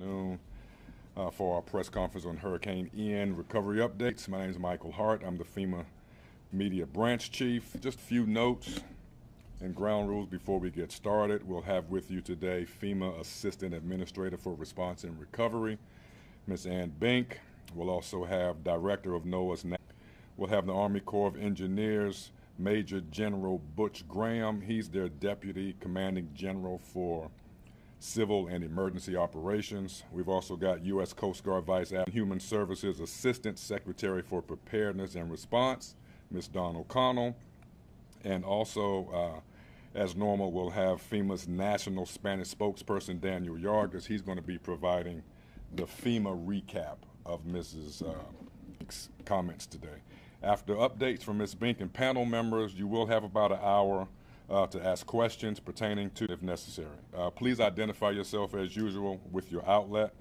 Noon for our press conference on Hurricane Ian recovery updates. My name is Michael Hart. I'm the FEMA Media Branch Chief. Just a few notes and ground rules before we get started. We'll have with you today FEMA Assistant Administrator for Response and Recovery, Ms. Ann Bink. We'll also have Director of NOAA's. We'll have the Army Corps of Engineers, Major General Butch Graham. He's their Deputy Commanding General for Civil and Emergency Operations. We've also got U.S. Coast Guard Vice Admiral Human Services Assistant Secretary for Preparedness and Response, Ms. Dawn O'Connell. And also, as normal, we'll have FEMA's National Spanish Spokesperson, Daniel Yargis. He's going to be providing the FEMA recap of Mrs. Bink's comments today. After updates from Ms. Bink and panel members, you will have about an hour to ask questions pertaining to, if necessary. Please identify yourself as usual with your outlet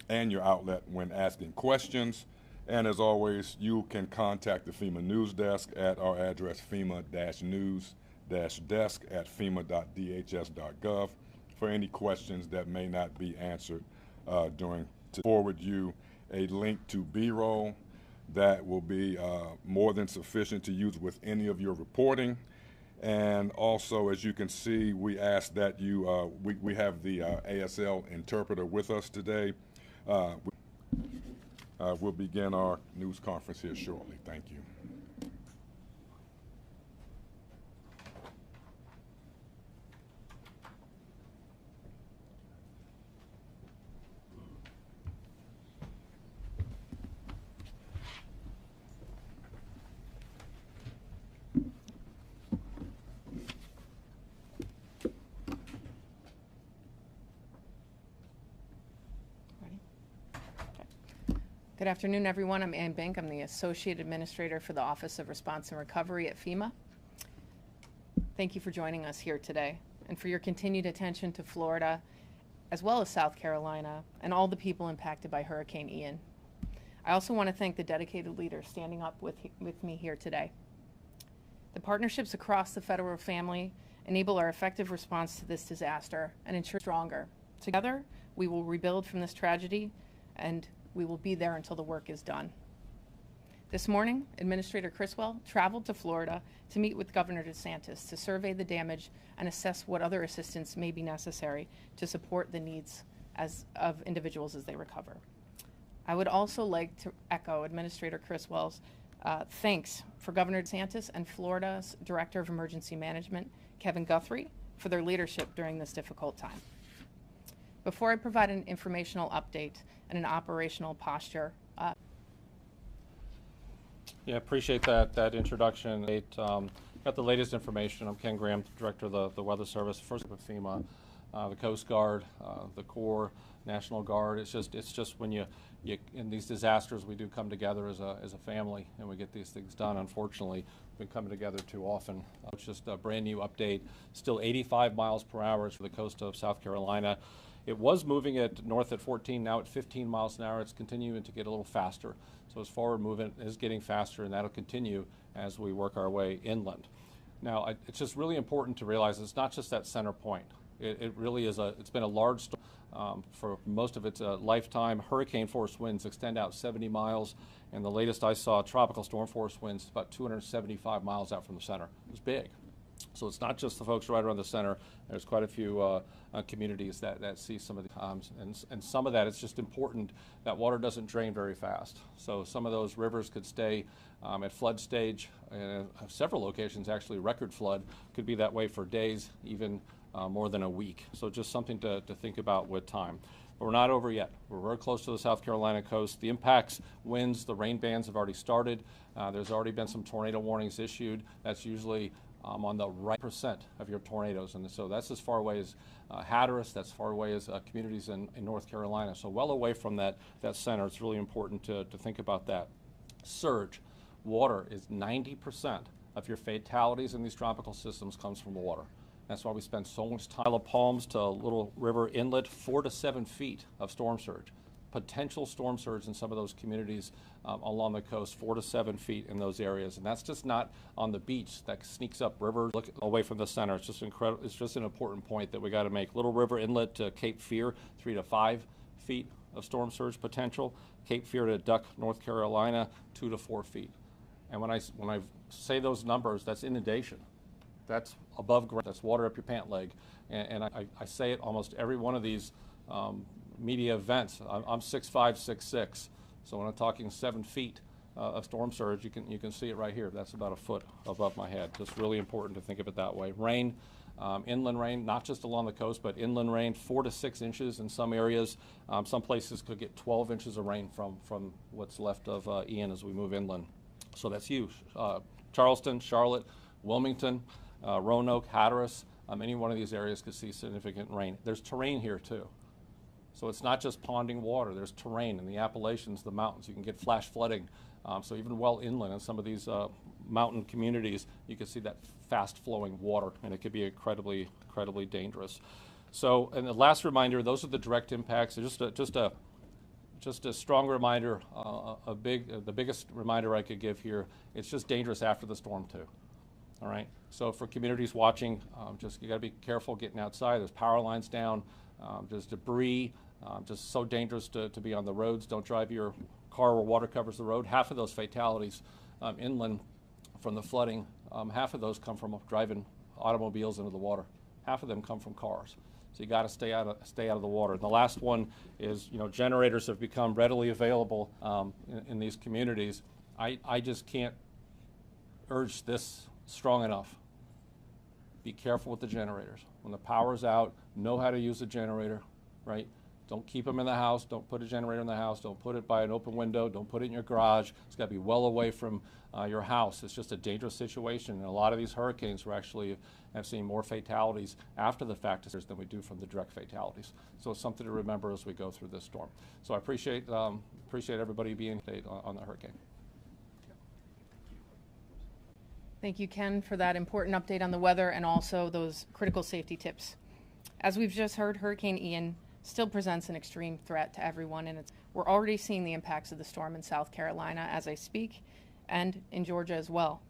and your outlet when asking questions. And as always, you can contact the FEMA News Desk at our address FEMA-news-desk@fema.dhs.gov for any questions that may not be answered to forward you a link to B-roll that will be more than sufficient to use with any of your reporting. And also, as you can see, we ask that you, we have the ASL interpreter with us today. We'll begin our news conference here shortly. Thank you. Good afternoon, everyone. I'm Ann Bink. I'm the Associate Administrator for the Office of Response and Recovery at FEMA. Thank you for joining us here today and for your continued attention to Florida, as well as South Carolina, and all the people impacted by Hurricane Ian. I also want to thank the dedicated leaders standing up with me here today. The partnerships across the federal family enable our effective response to this disaster and ensure stronger. Together, we will rebuild from this tragedy, and we will be there until the work is done. This morning, Administrator Criswell traveled to Florida to meet with Governor DeSantis to survey the damage and assess what other assistance may be necessary to support the needs of individuals as they recover. I would also like to echo Administrator Criswell's thanks for Governor DeSantis and Florida's Director of Emergency Management, Kevin Guthrie, for their leadership during this difficult time. Before I provide an informational update and an operational posture. Yeah, appreciate that introduction. Got the latest information. I'm Ken Graham, Director of the Weather Service, first with FEMA, the Coast Guard, the Corps, National Guard. It's just when you in these disasters, we do come together as a family and we get these things done. Unfortunately, we've been coming together too often. It's just a brand new update. Still 85 miles per hour for the coast of South Carolina. It was moving north at 14, now at 15 miles an hour. It's continuing to get a little faster. So its forward movement is getting faster, and that'll continue as we work our way inland. Now, it's just really important to realize it's not just that center point. It really is it's been a large storm for most of its lifetime. Hurricane force winds extend out 70 miles, and the latest I saw, tropical storm force winds about 275 miles out from the center. It's big. So it's not just the folks right around the center. There's quite a few communities that see some of the times, and some of that, it's just important that water doesn't drain very fast. So some of those rivers could stay at flood stage. Several locations, actually, record flood could be that way for days, even more than a week. So just something to think about with time. But we're not over yet. We're very close to the South Carolina coast. The impacts, winds, the rain bands have already started. There's already been some tornado warnings issued. That's usually on the right percent of your tornadoes, and so that's as far away as Hatteras, that's far away as communities in North Carolina, so well away from that center. It's really important to think about that. Surge, water is 90% of your fatalities in these tropical systems comes from the water. That's why we spend so much time. Palms to Little River Inlet, 4 to 7 feet of storm surge. potential storm surge in some of those communities along the coast, 4 to 7 feet in those areas. And that's just not on the beach. That sneaks up river, look away from the center. It's just incredible. It's just an important point that we got to make. Little River Inlet to Cape Fear, 3 to 5 feet of storm surge potential. Cape Fear to Duck, North Carolina, 2 to 4 feet. And when I say those numbers, that's inundation. That's above ground. That's water up your pant leg. And I say it almost every one of these media events. I'm 6'5", 6'6", so when I'm talking 7 feet of storm surge, you can see it right here. That's about a foot above my head. Just really important to think of it that way. Rain, inland rain, not just along the coast, but inland rain, 4 to 6 inches in some areas. Some places could get 12 inches of rain from what's left of Ian as we move inland. So that's huge. Charleston, Charlotte, Wilmington, Roanoke, Hatteras, any one of these areas could see significant rain. There's terrain here too. So it's not just ponding water, there's terrain in the Appalachians, the mountains. You can get flash flooding. So even well inland in some of these mountain communities, you can see that fast flowing water, and it could be incredibly dangerous. So, and the last reminder, those are the direct impacts. Just a strong reminder, the biggest reminder I could give here, it's just dangerous after the storm too. All right, so for communities watching, you gotta be careful getting outside. There's power lines down, there's debris, just so dangerous to be on the roads. Don't drive your car where water covers the road. Half of those fatalities inland from the flooding, half of those come from driving automobiles into the water. Half of them come from cars. So you got to stay out of the water. And the last one is, generators have become readily available in these communities. I just can't urge this strong enough. Be careful with the generators. When the power's out, know how to use a generator, right? Don't keep them in the house. Don't put a generator in the house. Don't put it by an open window. Don't put it in your garage. It's got to be well away from your house. It's just a dangerous situation. And a lot of these hurricanes have seen more fatalities after the fact than we do from the direct fatalities. So it's something to remember as we go through this storm. So I appreciate everybody being on the hurricane. Thank you, Ken, for that important update on the weather and also those critical safety tips. As we've just heard, Hurricane Ian still presents an extreme threat to everyone, and we're already seeing the impacts of the storm in South Carolina as I speak, and in Georgia as well.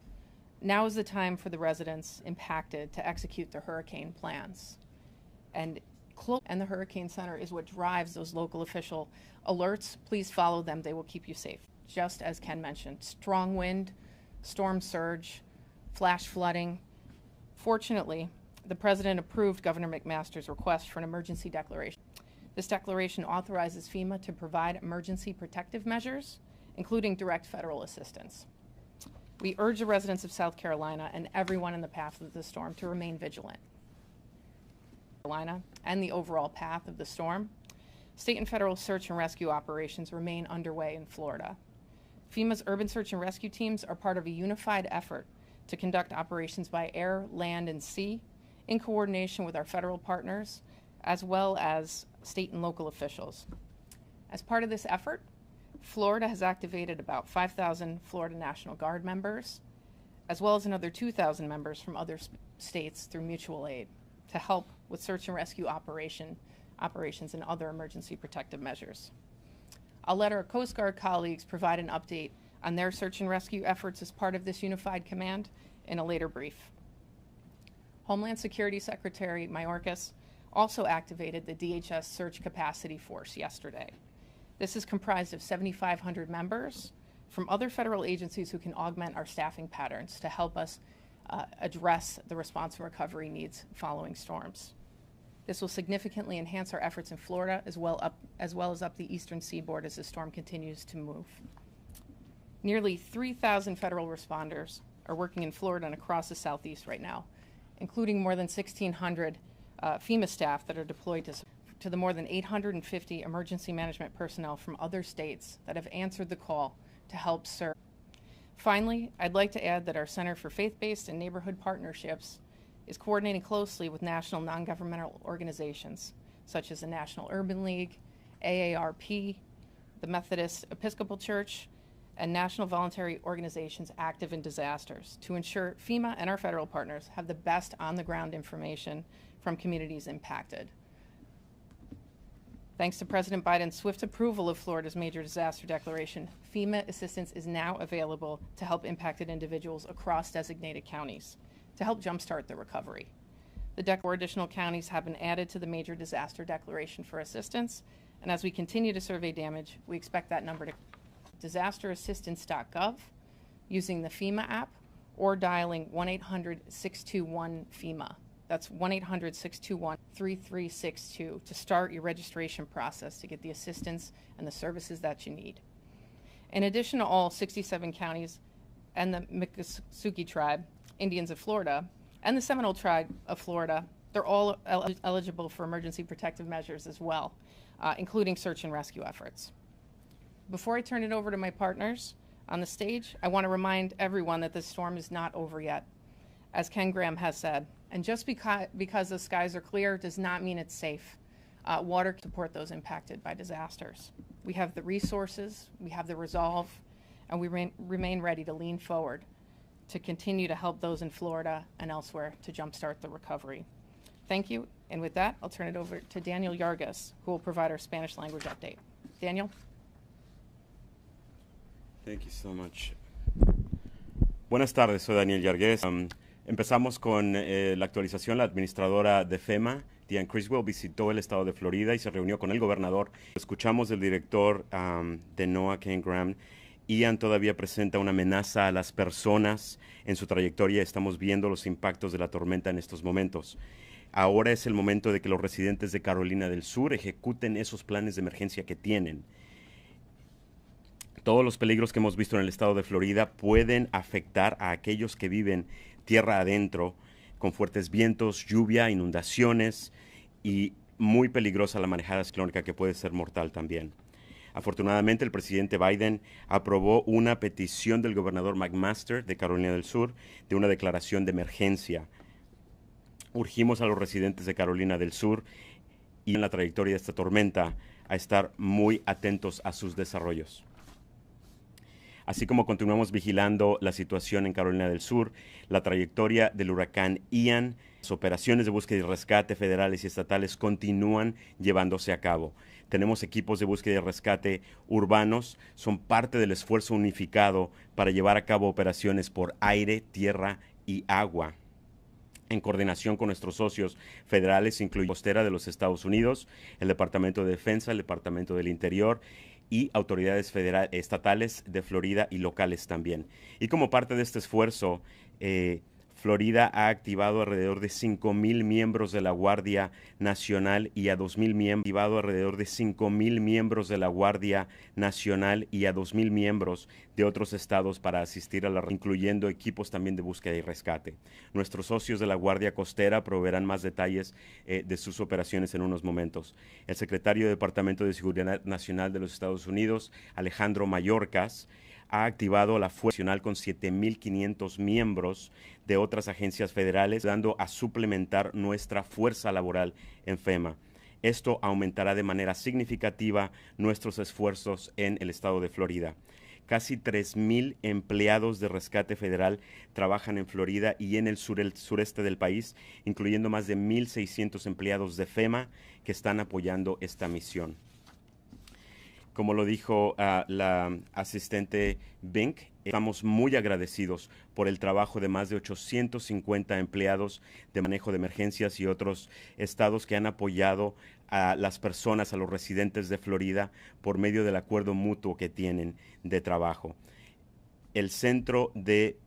Now is the time for the residents impacted to execute their hurricane plans. And the Hurricane Center is what drives those local official alerts. Please follow them. They will keep you safe. Just as Ken mentioned, strong wind, storm surge, flash flooding. Fortunately, the President approved Governor McMaster's request for an emergency declaration. This declaration authorizes FEMA to provide emergency protective measures, including direct federal assistance. We urge the residents of South Carolina and everyone in the path of the storm to remain vigilant. Carolina and the overall path of the storm, state and federal search and rescue operations remain underway in Florida. FEMA's urban search and rescue teams are part of a unified effort to conduct operations by air, land, and sea in coordination with our federal partners, as well as state and local officials. As part of this effort, Florida has activated about 5,000 Florida National Guard members, as well as another 2,000 members from other states through mutual aid to help with search and rescue operations and other emergency protective measures. I'll let our Coast Guard colleagues provide an update on their search and rescue efforts as part of this unified command in a later brief. Homeland Security Secretary Mayorkas also activated the DHS Search Capacity Force yesterday. This is comprised of 7,500 members from other federal agencies who can augment our staffing patterns to help us address the response and recovery needs following storms. This will significantly enhance our efforts in Florida as well as up the eastern seaboard as the storm continues to move. Nearly 3,000 federal responders are working in Florida and across the southeast right now, including more than 1,600 FEMA staff that are deployed to the more than 850 emergency management personnel from other states that have answered the call to help serve. Finally, I'd like to add that our Center for Faith-Based and Neighborhood Partnerships is coordinating closely with national non-governmental organizations such as the National Urban League, AARP, the Methodist Episcopal Church, and national voluntary organizations active in disasters to ensure FEMA and our federal partners have the best on-the-ground information from communities impacted. Thanks to President Biden's swift approval of Florida's major disaster declaration, FEMA assistance is now available to help impacted individuals across designated counties to help jumpstart the recovery. The four additional counties have been added to the major disaster declaration for assistance, and as we continue to survey damage, we expect that number to disasterassistance.gov, using the FEMA app, or dialing 1-800-621-FEMA. That's 1-800-621-3362 to start your registration process to get the assistance and the services that you need. In addition to all 67 counties and the Miccosukee Tribe, Indians of Florida, and the Seminole Tribe of Florida, they're all eligible for emergency protective measures as well, including search and rescue efforts. Before I turn it over to my partners on the stage, I want to remind everyone that this storm is not over yet, as Ken Graham has said. And just because the skies are clear does not mean it's safe. Water can support those impacted by disasters. We have the resources, we have the resolve, and we remain ready to lean forward to continue to help those in Florida and elsewhere to jumpstart the recovery. Thank you, and with that, I'll turn it over to Daniel Yargas, who will provide our Spanish language update. Daniel? Thank you so much. Buenas tardes, soy Daniel Yargués. Empezamos con la actualización. La administradora de FEMA, Diane Criswell, visitó el estado de Florida y se reunió con el gobernador. Escuchamos del director de NOAA, Ken Graham. Ian todavía presenta una amenaza a las personas en su trayectoria. Estamos viendo los impactos de la tormenta en estos momentos. Ahora es el momento de que los residentes de Carolina del Sur ejecuten esos planes de emergencia que tienen. Todos los peligros que hemos visto en el estado de Florida pueden afectar a aquellos que viven tierra adentro, con fuertes vientos, lluvia, inundaciones y muy peligrosa la manejada ciclónica que puede ser mortal también. Afortunadamente, el presidente Biden aprobó una petición del gobernador McMaster de Carolina del Sur de una declaración de emergencia. Urgimos a los residentes de Carolina del Sur y en la trayectoria de esta tormenta a estar muy atentos a sus desarrollos. Así como continuamos vigilando la situación en Carolina del Sur, la trayectoria del huracán Ian, las operaciones de búsqueda y rescate federales y estatales continúan llevándose a cabo. Tenemos equipos de búsqueda y rescate urbanos, son parte del esfuerzo unificado para llevar a cabo operaciones por aire, tierra y agua, en coordinación con nuestros socios federales, incluyendo la costera de los Estados Unidos, el Departamento de Defensa, el Departamento del Interior y autoridades estatales de Florida y locales también. Y como parte de este esfuerzo, Florida ha activado alrededor de 5,000 miembros de la Guardia Nacional y a 2,000 miembros. Activado alrededor de 5,000 miembros de la Guardia Nacional y a 2,000 miembros de otros estados para asistir a la, incluyendo equipos también de búsqueda y rescate. Nuestros socios de la Guardia Costera proveerán más detalles de sus operaciones en unos momentos. El secretario del Departamento de Seguridad Nacional de los Estados Unidos, Alejandro Mayorkas, ha activado la Fuerza Nacional con 7,500 miembros de otras agencias federales, dando a suplementar nuestra fuerza laboral en FEMA. Esto aumentará de manera significativa nuestros esfuerzos en el estado de Florida. Casi 3,000 empleados de rescate federal trabajan en Florida y en el sureste del país, incluyendo más de 1,600 empleados de FEMA que están apoyando esta misión. Como lo dijo la asistente Bink, estamos muy agradecidos por el trabajo de más de 850 empleados de manejo de emergencias y otros estados que han apoyado a las personas, a los residentes de Florida, por medio del acuerdo mutuo que tienen de trabajo. El Centro de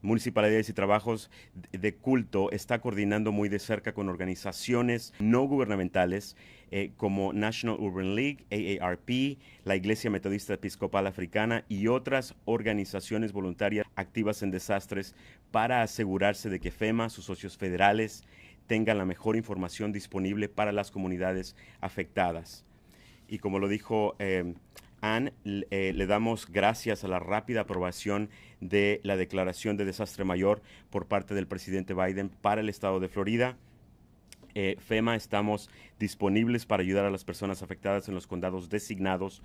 Municipalidades y Trabajos de Culto está coordinando muy de cerca con organizaciones no gubernamentales como National Urban League, AARP, la Iglesia Metodista Episcopal Africana y otras organizaciones voluntarias activas en desastres para asegurarse de que FEMA, sus socios federales, tengan la mejor información disponible para las comunidades afectadas. Y como lo dijo Ann, le damos gracias a la rápida aprobación de la declaración de desastre mayor por parte del presidente Biden para el estado de Florida. FEMA estamos disponibles para ayudar a las personas afectadas en los condados designados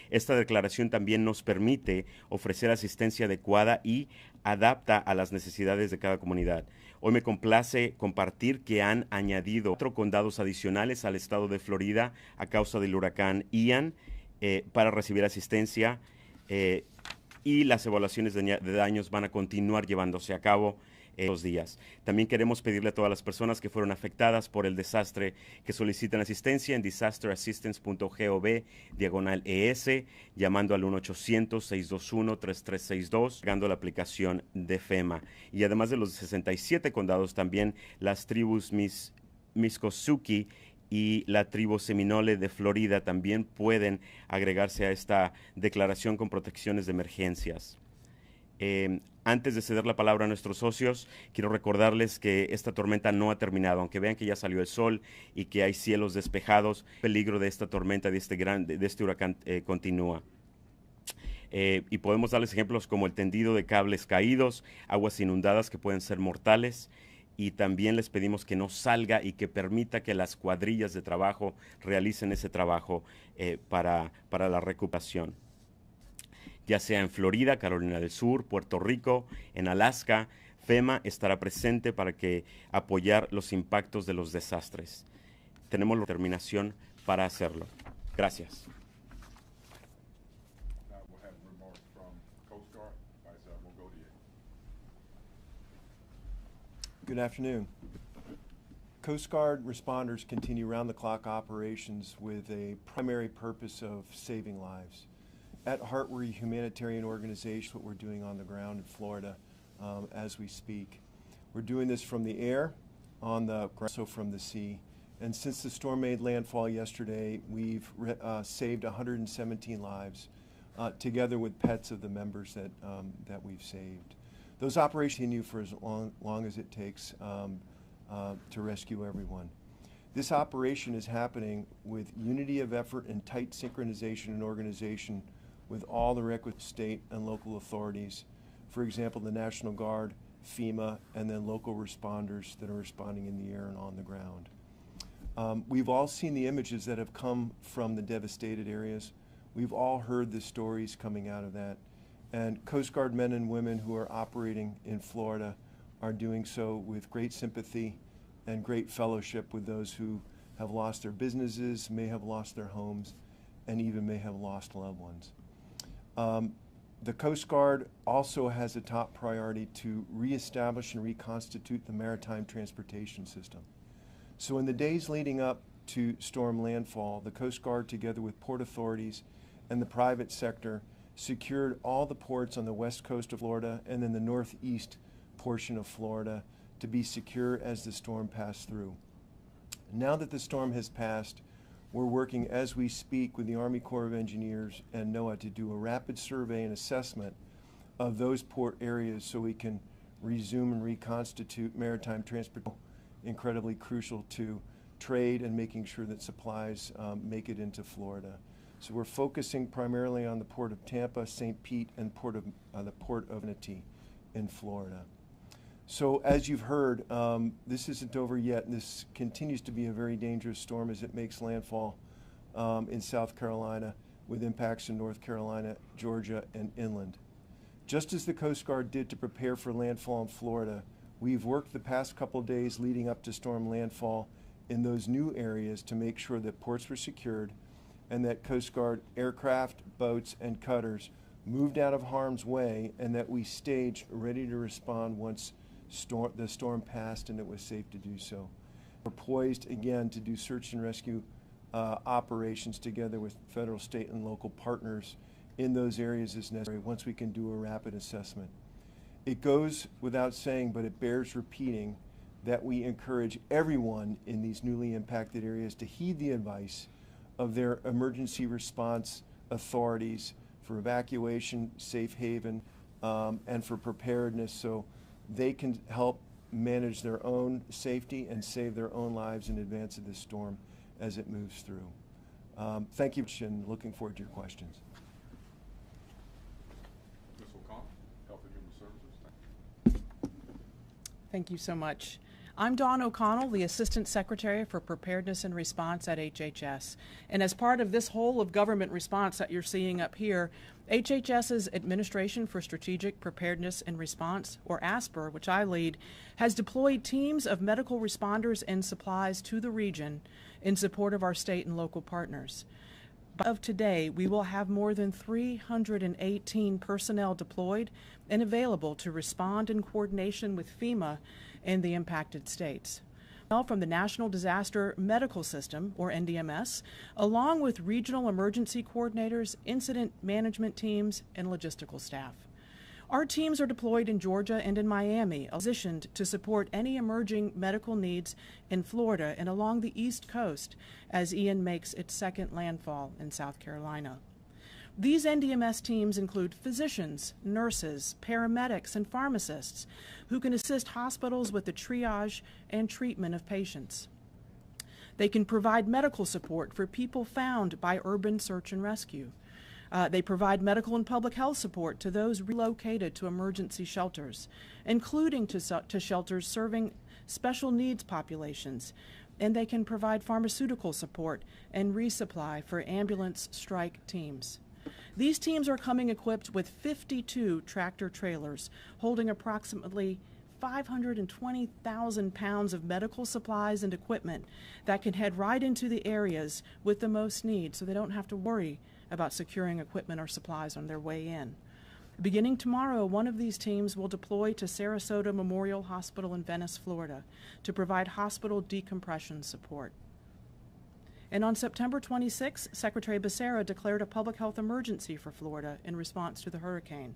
Esta declaración también nos permite ofrecer asistencia adecuada y adapta a las necesidades de cada comunidad. Hoy me complace compartir que han añadido 4 condados adicionales al estado de Florida a causa del huracán Ian para recibir asistencia y las evaluaciones de daños van a continuar llevándose a cabo los días. También queremos pedirle a todas las personas que fueron afectadas por el desastre que soliciten asistencia en disasterassistance.gov/ES, llamando al 1-800-621-3362, cargando la aplicación de FEMA. Y además de los 67 condados, también las tribus Miskosuki y la tribu Seminole de Florida también pueden agregarse a esta declaración con protecciones de emergencias. Antes de ceder la palabra a nuestros socios, quiero recordarles que esta tormenta no ha terminado, aunque vean que ya salió el sol y que hay cielos despejados, el peligro de esta tormenta, de este huracán continúa. Y podemos darles ejemplos como el tendido de cables caídos, aguas inundadas que pueden ser mortales, y también les pedimos que no salga y que permita que las cuadrillas de trabajo realicen ese trabajo para la recuperación. Ya sea en Florida, Carolina del Sur, Puerto Rico, en Alaska, FEMA estará presente para apoyar los impactos de los desastres. Tenemos la determinación para hacerlo. Gracias. Now we'll have remarks from Coast Guard. Vice Admiral Godier. Good afternoon. Coast Guard responders continue round-the-clock operations with a primary purpose of saving lives. At heart, we're a humanitarian organization, what we're doing on the ground in Florida as we speak. We're doing this from the air, on the ground, also from the sea. And since the storm made landfall yesterday, we've saved 117 lives, together with pets of the members that we've saved. Those operations continue for as long as it takes to rescue everyone. This operation is happening with unity of effort and tight synchronization and organization with all the requisite state and local authorities. For example, the National Guard, FEMA, and then local responders that are responding in the air and on the ground. We've all seen the images that have come from the devastated areas. We've all heard the stories coming out of that. And Coast Guard men and women who are operating in Florida are doing so with great sympathy and great fellowship with those who have lost their businesses, may have lost their homes, and even may have lost loved ones. The Coast Guard also has a top priority to reestablish and reconstitute the maritime transportation system. So in the days leading up to storm landfall, the Coast Guard, together with port authorities and the private sector, secured all the ports on the west coast of Florida and then the northeast portion of Florida to be secure as the storm passed through. Now that the storm has passed, we're working as we speak with the Army Corps of Engineers and NOAA to do a rapid survey and assessment of those port areas so we can resume and reconstitute maritime transport, incredibly crucial to trade and making sure that supplies make it into Florida. So we're focusing primarily on the Port of Tampa, St. Pete, and the Port of Unity in Florida. So as you've heard, this isn't over yet. This continues to be a very dangerous storm as it makes landfall in South Carolina with impacts in North Carolina, Georgia, and inland. Just as the Coast Guard did to prepare for landfall in Florida, we've worked the past couple of days leading up to storm landfall in those new areas to make sure that ports were secured and that Coast Guard aircraft, boats, and cutters moved out of harm's way and that we staged ready to respond once the storm passed and it was safe to do so. We're poised again to do search and rescue operations together with federal, state, and local partners in those areas as necessary once we can do a rapid assessment. It goes without saying, but it bears repeating, that we encourage everyone in these newly impacted areas to heed the advice of their emergency response authorities for evacuation, safe haven, and for preparedness so they can help manage their own safety and save their own lives in advance of this storm as it moves through. Thank you, and looking forward to your questions. Ms. O'Connor, Health and Human Services. Thank you so much. I'm Dawn O'Connell, the Assistant Secretary for Preparedness and Response at HHS. And as part of this whole of government response that you're seeing up here, HHS's Administration for Strategic Preparedness and Response, or ASPR, which I lead, has deployed teams of medical responders and supplies to the region in support of our state and local partners. As of today, we will have more than 318 personnel deployed and available to respond in coordination with FEMA and the impacted states. From the National Disaster Medical System, or NDMS, along with regional emergency coordinators, incident management teams, and logistical staff. Our teams are deployed in Georgia and in Miami, positioned to support any emerging medical needs in Florida and along the East Coast as Ian makes its second landfall in South Carolina. These NDMS teams include physicians, nurses, paramedics, and pharmacists who can assist hospitals with the triage and treatment of patients. They can provide medical support for people found by urban search and rescue. They provide medical and public health support to those relocated to emergency shelters, including to shelters serving special needs populations. And they can provide pharmaceutical support and resupply for ambulance strike teams. These teams are coming equipped with 52 tractor trailers holding approximately 520,000 pounds of medical supplies and equipment that can head right into the areas with the most need so they don't have to worry about securing equipment or supplies on their way in. Beginning tomorrow, one of these teams will deploy to Sarasota Memorial Hospital in Venice, Florida, to provide hospital decompression support. And on September 26, Secretary Becerra declared a public health emergency for Florida in response to the hurricane.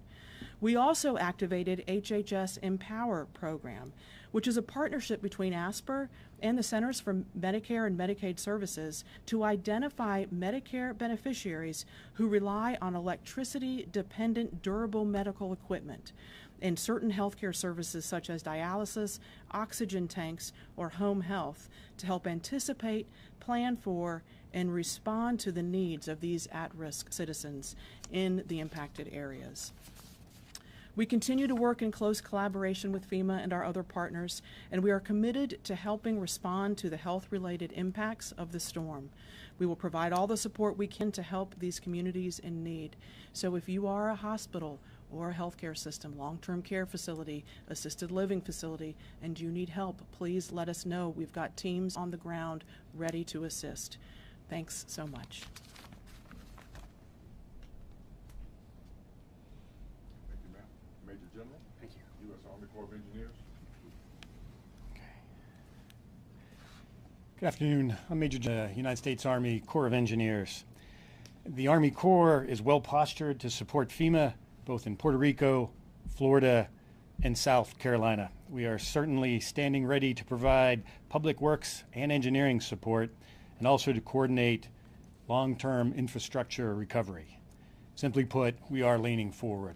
We also activated HHS Empower program, which is a partnership between ASPR and the Centers for Medicare and Medicaid Services to identify Medicare beneficiaries who rely on electricity-dependent durable medical equipment and certain healthcare services such as dialysis, oxygen tanks, or home health to help anticipate, plan for, and respond to the needs of these at-risk citizens in the impacted areas. We continue to work in close collaboration with FEMA and our other partners, and we are committed to helping respond to the health-related impacts of the storm. We will provide all the support we can to help these communities in need. So if you are a hospital or a healthcare system, long-term care facility, assisted living facility, and you need help, please let us know. We've got teams on the ground ready to assist. Thanks so much. Thank you, ma'am. Major General. Thank you. U.S. Army Corps of Engineers. Okay. Good afternoon. I'm Major General, United States Army Corps of Engineers. The Army Corps is well postured to support FEMA both in Puerto Rico, Florida, and South Carolina. We are certainly standing ready to provide public works and engineering support and also to coordinate long-term infrastructure recovery. Simply put, we are leaning forward.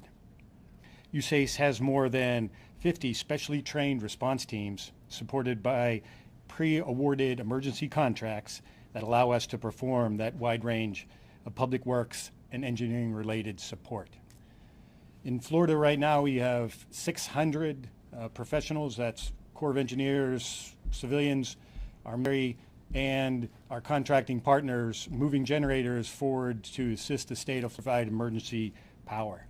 USACE has more than 50 specially trained response teams supported by pre-awarded emergency contracts that allow us to perform that wide range of public works and engineering related support. In Florida right now we have 600 professionals, that's Corps of Engineers, civilians, our Army, and our contracting partners moving generators forward to assist the state to provide emergency power.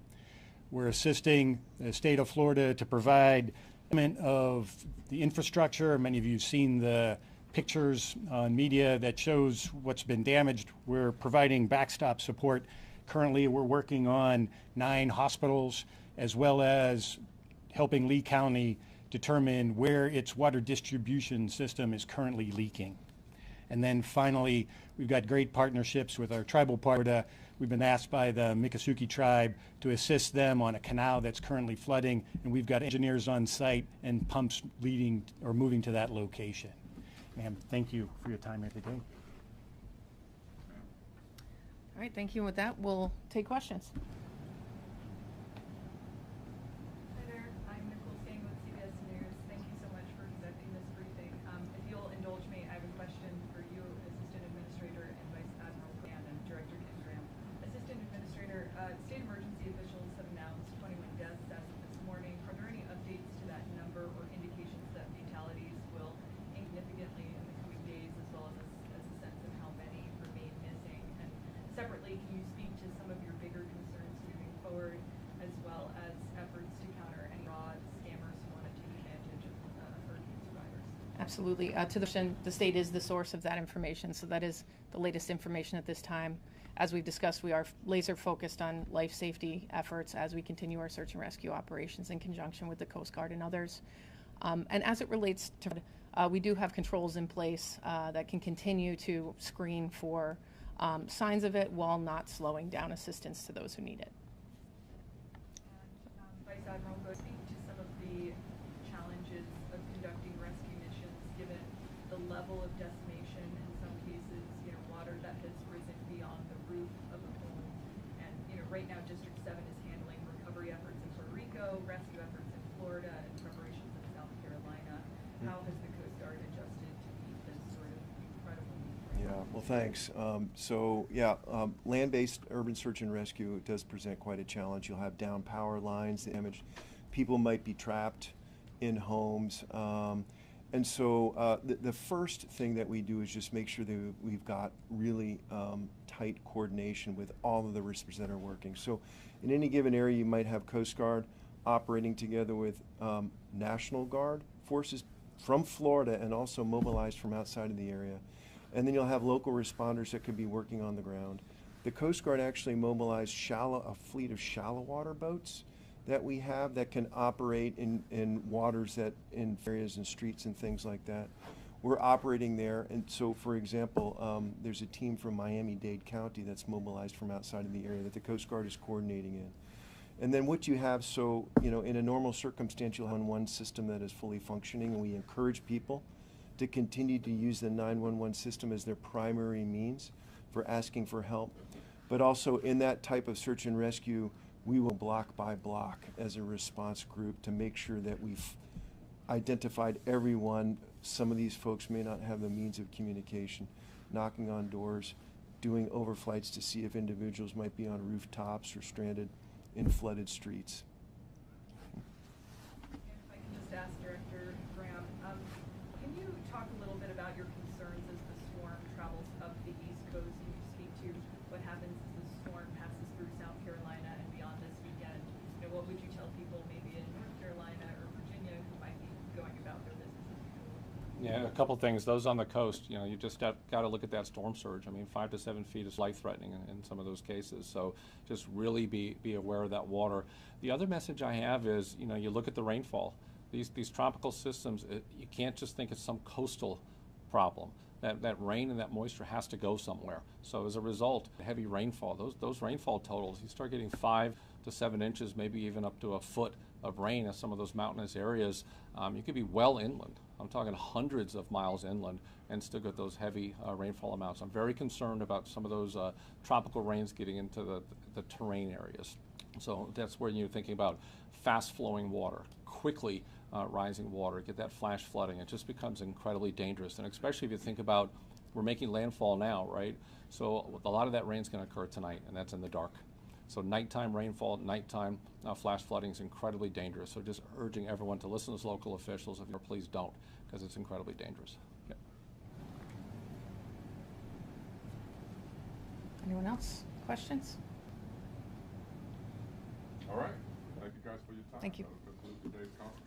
We're assisting the state of Florida to provide of the infrastructure. Many of you have seen the pictures on media that shows what's been damaged. We're providing backstop support. Currently, we're working on 9 hospitals, as well as helping Lee County determine where its water distribution system is currently leaking. And then finally, we've got great partnerships with our tribal partner. We've been asked by the Miccosukee tribe to assist them on a canal that's currently flooding, and we've got engineers on site and pumps leading or moving to that location. Ma'am, thank you for your time here today. All right, thank you. With that, we'll take questions. Hi there, I'm Nicole Stang with CBS News. Thank you so much for conducting this briefing. If you'll indulge me, I have a question for you, Assistant Administrator and Vice Admiral Command and Director Ken Graham. Assistant Administrator, state emergency officials have announced 21 deaths as of this morning. Are there any updates to that number or indications that fatalities will separately, can you speak to some of your bigger concerns moving forward, as well as efforts to counter any fraud, scammers who want to take advantage of hurricane survivors? Absolutely. The state is the source of that information, so that is the latest information at this time. As we've discussed, we are laser focused on life safety efforts as we continue our search and rescue operations in conjunction with the Coast Guard and others. And as it relates to, we do have controls in place that can continue to screen for signs of it while not slowing down assistance to those who need it. And Vice Admiral, go speak to some of the challenges of conducting rescue missions, given the level of decimation in some cases, water that has risen beyond the roof of a home. And, right now District 7 is handling recovery efforts in Puerto Rico, rescue efforts in Florida, and preparations in South Carolina. How has the Coast Guard adjusted to meet this sort of incredible need? Yeah, well, thanks. Land-based urban search and rescue does present quite a challenge. You'll have down power lines, damaged. People might be trapped in homes. And so the first thing that we do is just make sure that we've got really tight coordination with all of the riskers that are working. So in any given area, you might have Coast Guard operating together with National Guard forces from Florida and also mobilized from outside of the area. And then you'll have local responders that could be working on the ground. The Coast Guard actually mobilized a fleet of shallow water boats that we have that can operate in waters that in areas and streets and things like that. We're operating there, and so for example, there's a team from Miami-Dade County that's mobilized from outside of the area that the Coast Guard is coordinating in. And then what you have, in a normal circumstance, you'll have one system that is fully functioning, and we encourage people to continue to use the 911 system as their primary means for asking for help. But also in that type of search and rescue, we will block by block as a response group to make sure that we've identified everyone. Some of these folks may not have the means of communication, knocking on doors, doing overflights to see if individuals might be on rooftops or stranded in flooded streets. And if I can just ask Director Graham, can you talk a little bit about your concerns as the storm travels up the East Coast? Can you speak to what happens as the storm passes through South Carolina and beyond this weekend? What would you tell people maybe in North Carolina or Virginia who might be going about their businesses? Yeah, a couple things. Those on the coast, you just got to look at that storm surge. I mean, 5 to 7 feet is life-threatening in some of those cases. So just really be aware of that water. The other message I have is, you look at the rainfall. These tropical systems, you can't just think it's some coastal problem. That rain and that moisture has to go somewhere. So as a result, heavy rainfall, those rainfall totals, you start getting 5 to 7 inches, maybe even up to a foot of rain in some of those mountainous areas. You could be well inland. I'm talking hundreds of miles inland and still get those heavy rainfall amounts. I'm very concerned about some of those tropical rains getting into the terrain areas. So that's where you're thinking about fast flowing water, quickly rising water, get that flash flooding. It just becomes incredibly dangerous. And especially if you think about, we're making landfall now, right? So a lot of that rain's going to occur tonight, and that's in the dark. So nighttime rainfall, nighttime flash flooding is incredibly dangerous. So just urging everyone to listen to those local officials. If you're, please don't, because it's incredibly dangerous. Yep. Anyone else? Questions? All right. Thank you guys for your time. Thank you. That concludes today's conference.